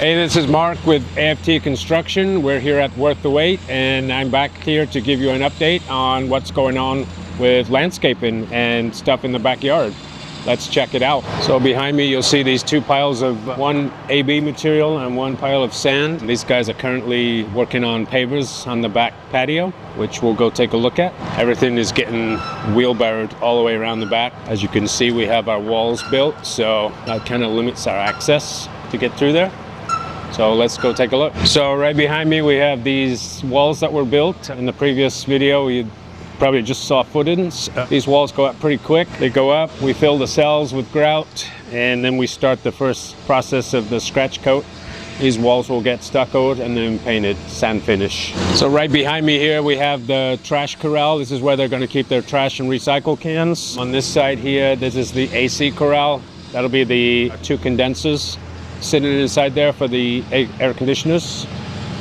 Hey, this is Mark with AFT Construction. We're here at Worth the Wait, and I'm back here to give you an update on what's going on with landscaping and stuff in the backyard. Let's check it out. So behind me, you'll see these two piles of one AB material and one pile of sand. These guys are currently working on pavers on the back patio, which we'll go take a look at. Everything is getting wheelbarrowed all the way around the back. As you can see, we have our walls built, so that kind of limits our access to get through there. So let's go take a look. So right behind me, we have these walls that were built. In the previous video, you probably just saw footings. These walls go up pretty quick. They go up, we fill the cells with grout, and then we start the first process of the scratch coat. These walls will get stuccoed and then painted, sand finish. So right behind me here, we have the trash corral. This is where they're gonna keep their trash and recycle cans. On this side here, this is the AC corral. That'll be the two condensers sitting inside there for the air conditioners.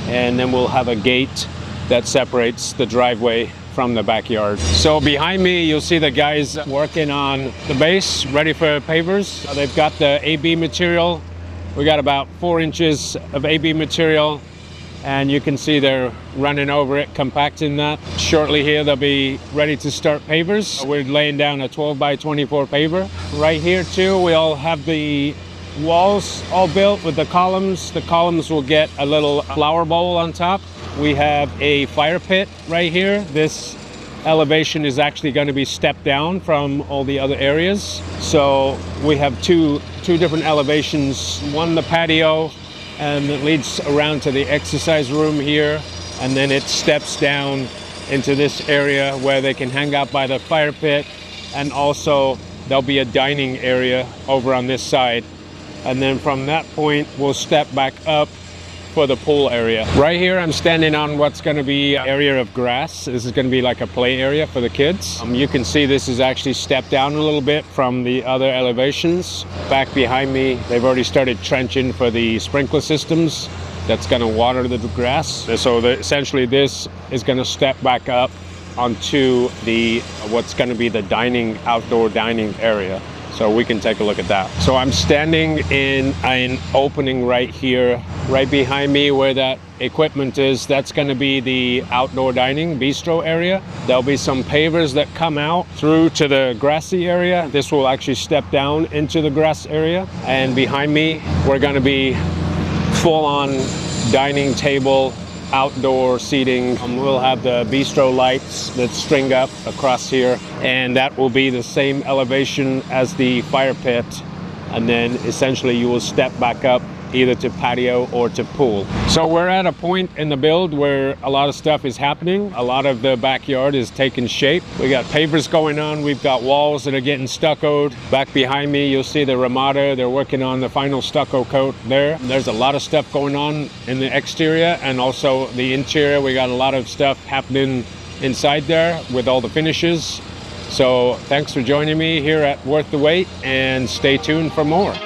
And then we'll have a gate that separates the driveway from the backyard. So behind me, you'll see the guys working on the base, ready for pavers. They've got the AB material. We got about 4 inches of AB material, and you can see they're running over it, compacting that. Shortly here, they'll be ready to start pavers. We're laying down a 12 by 24 paver. Right here too, we'll have the walls all built with the columns. The columns will get a little flower bowl on top. We have a fire pit right here. This elevation is actually going to be stepped down from all the other areas. So we have two different elevations. One, the patio, and it leads around to the exercise room here. And then it steps down into this area where they can hang out by the fire pit. And also there'll be a dining area over on this side. And then from that point, we'll step back up for the pool area. Right here, I'm standing on what's going to be an area of grass. This is going to be like a play area for the kids. You can see this is actually stepped down a little bit from the other elevations. Back behind me, they've already started trenching for the sprinkler systems that's going to water the grass. So essentially this is going to step back up onto what's going to be the outdoor dining area. So we can take a look at that. So I'm standing in an opening right here, right behind me where that equipment is. That's gonna be the outdoor dining bistro area. There'll be some pavers that come out through to the grassy area. This will actually step down into the grass area. And behind me, we're gonna be full on dining table, outdoor seating. We'll have the bistro lights that string up across here, and that will be the same elevation as the fire pit. And then essentially you will step back up either to patio or to pool. So we're at a point in the build where a lot of stuff is happening. A lot of the backyard is taking shape. We got pavers going on. We've got walls that are getting stuccoed. Back behind me, you'll see the Ramada. They're working on the final stucco coat there. There's a lot of stuff going on in the exterior and also the interior. We got a lot of stuff happening inside there with all the finishes. So thanks for joining me here at Worth the Wait, and stay tuned for more.